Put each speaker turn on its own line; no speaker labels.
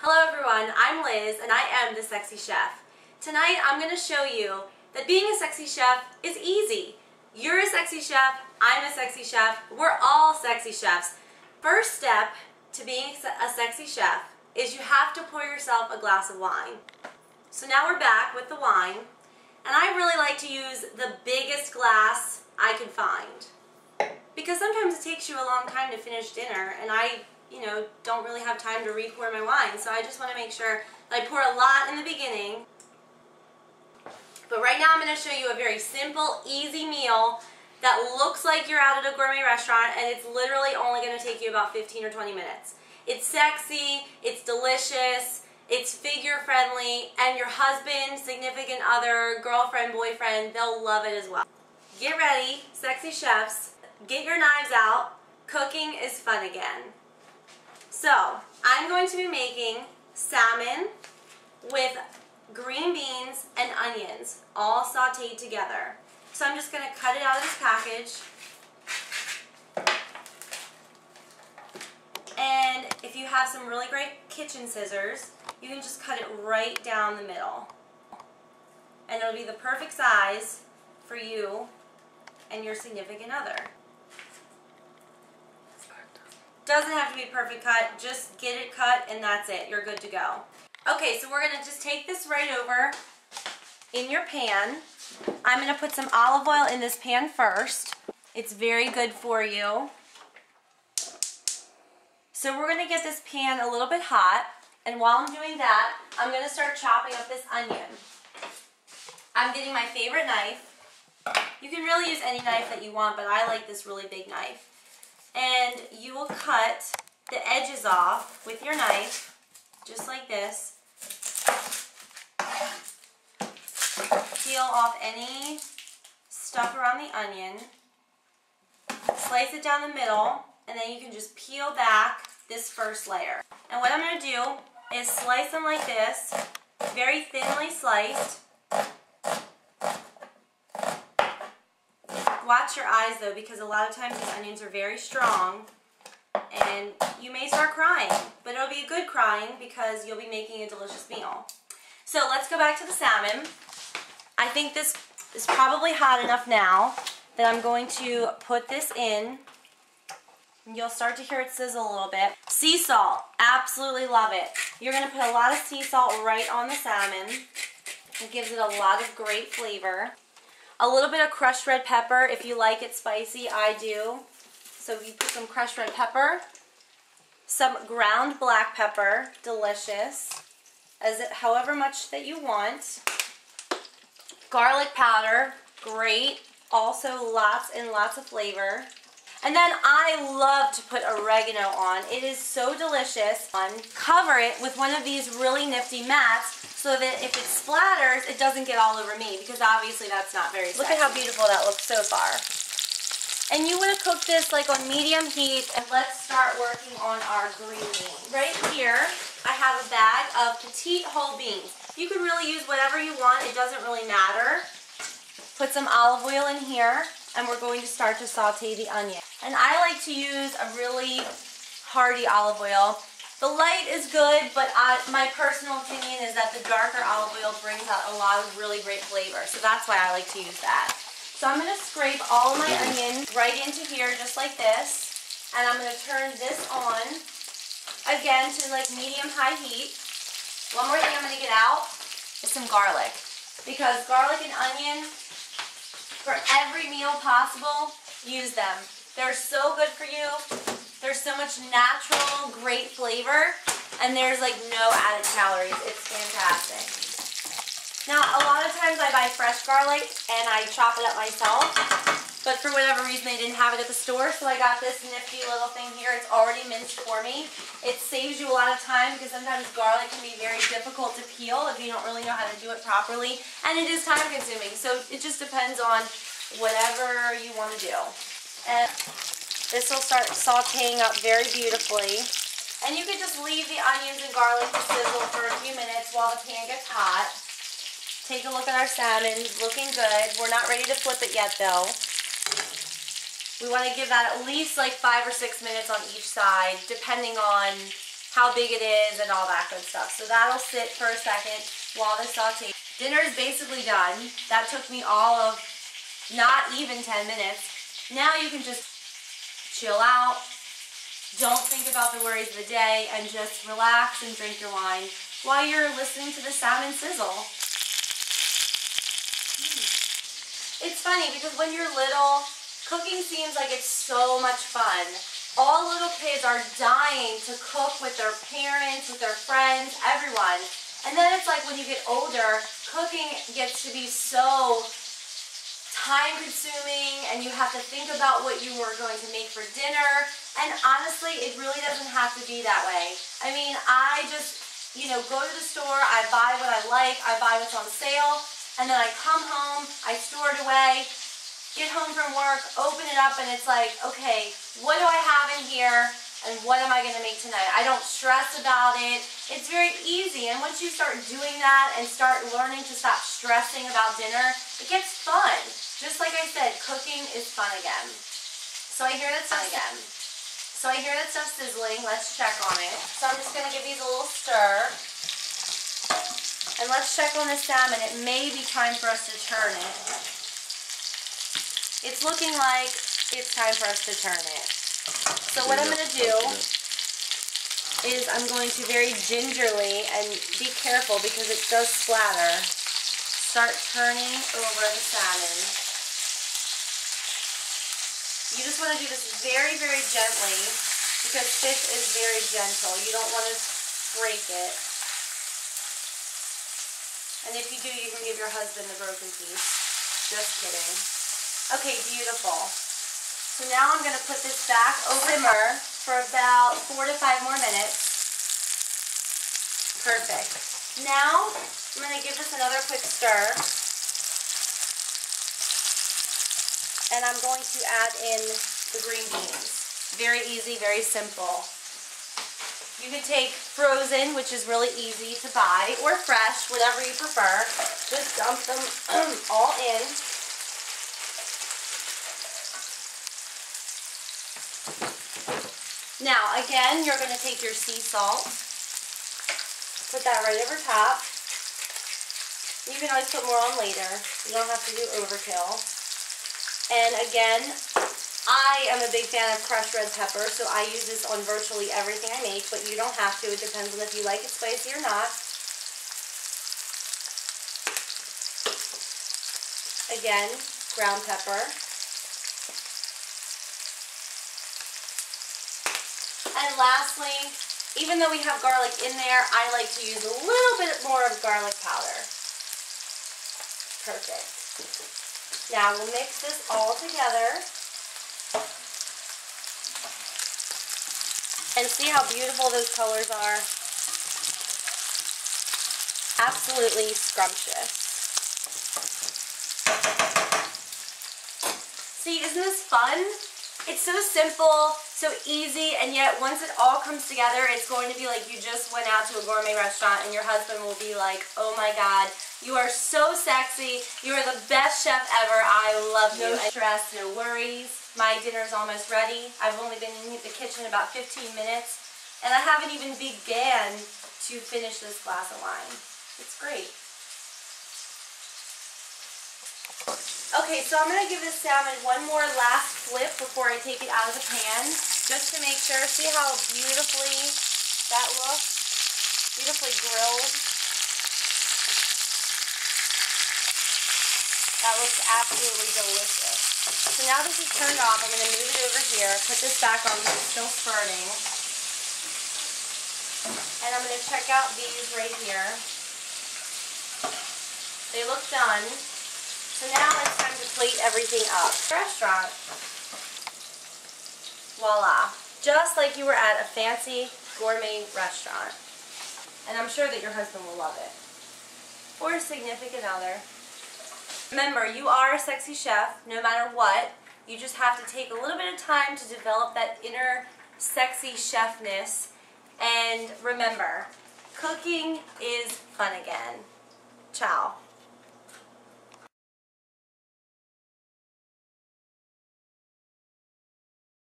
Hello everyone, I'm Liz and I am the Sexy Chef. Tonight I'm going to show you that being a sexy chef is easy. You're a sexy chef, I'm a sexy chef, we're all sexy chefs. First step to being a sexy chef is you have to pour yourself a glass of wine. So now we're back with the wine, and I really like to use the biggest glass I can find. Because sometimes it takes you a long time to finish dinner, and I don't really have time to re-pour my wine, so I just want to make sure that I pour a lot in the beginning. But right now I'm going to show you a very simple, easy meal that looks like you're out at a gourmet restaurant, and it's literally only going to take you about 15 or 20 minutes. It's sexy, it's delicious, it's figure friendly, and your husband, significant other, girlfriend, boyfriend, they'll love it as well. Get ready, sexy chefs, get your knives out, cooking is fun again. So, I'm going to be making salmon with green beans and onions, all sauteed together. So I'm just going to cut it out of this package. And if you have some really great kitchen scissors, you can just cut it right down the middle. And it'll be the perfect size for you and your significant other. Doesn't have to be a perfect cut, just get it cut and that's it, you're good to go. Okay, so we're going to just take this right over in your pan. I'm going to put some olive oil in this pan first. It's very good for you. So we're going to get this pan a little bit hot, and while I'm doing that, I'm going to start chopping up this onion. I'm getting my favorite knife. You can really use any knife that you want, but I like this really big knife. And you will cut the edges off with your knife, just like this. Peel off any stuff around the onion. Slice it down the middle, and then you can just peel back this first layer. And what I'm going to do is slice them like this, very thinly sliced. Watch your eyes though, because a lot of times these onions are very strong and you may start crying, but it'll be a good crying because you'll be making a delicious meal. So let's go back to the salmon. I think this is probably hot enough now that I'm going to put this in. You'll start to hear it sizzle a little bit. Sea salt, absolutely love it. You're going to put a lot of sea salt right on the salmon. It gives it a lot of great flavor. A little bit of crushed red pepper if you like it spicy, I do. So you put some crushed red pepper, some ground black pepper, delicious, however much that you want. Garlic powder, great, also lots and lots of flavor. And then I love to put oregano on. It is so delicious. Cover it with one of these really nifty mats so that if it splatters, it doesn't get all over me, because obviously that's not very sexy. Look at how beautiful that looks so far. And you want to cook this like on medium heat, and let's start working on our green beans. Right here, I have a bag of petite whole beans. You can really use whatever you want. It doesn't really matter. Put some olive oil in here, and we're going to start to saute the onion. And I like to use a really hearty olive oil. The light is good, but my personal opinion is that the darker olive oil brings out a lot of really great flavor. So that's why I like to use that. So I'm going to scrape all of my onion right into here just like this. And I'm going to turn this on, again, to like medium-high heat. One more thing I'm going to get out is some garlic. Because garlic and onion, for every meal possible, use them. They're so good for you. There's so much natural, great flavor, and there's like no added calories. It's fantastic. Now, a lot of times I buy fresh garlic and I chop it up myself, but for whatever reason they didn't have it at the store, so I got this nifty little thing here. It's already minced for me. It saves you a lot of time because sometimes garlic can be very difficult to peel if you don't really know how to do it properly, and it is time consuming, so it just depends on whatever you want to do. And this will start sauteing up very beautifully. And you can just leave the onions and garlic to sizzle for a few minutes while the pan gets hot. Take a look at our salmon, looking good. We're not ready to flip it yet though. We want to give that at least like 5 or 6 minutes on each side, depending on how big it is and all that good stuff. So that'll sit for a second while the saute. Dinner is basically done. That took me all of not even 10 minutes. Now you can just chill out. Don't think about the worries of the day and just relax and drink your wine while you're listening to the salmon sizzle. It's funny because when you're little, cooking seems like it's so much fun. All little kids are dying to cook with their parents, with their friends, everyone. And then it's like when you get older, cooking gets to be so time-consuming and you have to think about what you are going to make for dinner. And honestly, it really doesn't have to be that way. I mean, I just, go to the store, I buy what I like, I buy what's on sale, and then I come home, I store it away, get home from work, open it up, and it's like, okay, what do I have in here, and what am I going to make tonight? I don't stress about it. It's very easy, and once you start doing that and start learning to stop stressing about dinner, it gets fun. Just like I said, cooking is fun again. So I hear that stuff sizzling. Let's check on it. So I'm just going to give these a little stir. And let's check on the salmon. It may be time for us to turn it. It's looking like it's time for us to turn it. So what I'm going to do is I'm going to very gingerly, and be careful because it does splatter, start turning over the salmon. You just want to do this very, very gently because fish is very gentle. You don't want to break it. And if you do, you can give your husband the broken piece. Just kidding. Okay, beautiful. So now I'm going to put this back over simmer for about 4 to 5 more minutes. Perfect. Now, I'm going to give this another quick stir. And I'm going to add in the green beans. Very easy, very simple. You can take frozen, which is really easy to buy, or fresh, whatever you prefer. Just dump them all in. Now, again, you're going to take your sea salt, put that right over top. You can always put more on later. You don't have to do overkill. And again, I am a big fan of crushed red pepper, so I use this on virtually everything I make, but you don't have to. It depends on if you like it spicy or not. Again, ground pepper. And lastly, even though we have garlic in there, I like to use a little bit more of garlic powder. Perfect. Now we'll mix this all together. And see how beautiful those colors are? Absolutely scrumptious. See, isn't this fun? It's so simple, so easy, and yet once it all comes together, it's going to be like you just went out to a gourmet restaurant and your husband will be like, oh my God, you are so sexy. You are the best chef ever. I love you. No stress, no worries. My dinner's almost ready. I've only been in the kitchen about 15 minutes, and I haven't even began to finish this glass of wine. It's great. Okay, so I'm going to give this salmon one more last flip before I take it out of the pan, just to make sure. See how beautifully that looks? Beautifully grilled. That looks absolutely delicious. So now this is turned off, I'm going to move it over here, put this back on because it's still spurting. And I'm going to check out these right here. They look done. So now it's time to plate everything up. Restaurant. Voila. Just like you were at a fancy gourmet restaurant. And I'm sure that your husband will love it. Or a significant other. Remember, you are a sexy chef no matter what. You just have to take a little bit of time to develop that inner sexy chefness. And remember, cooking is fun again. Ciao.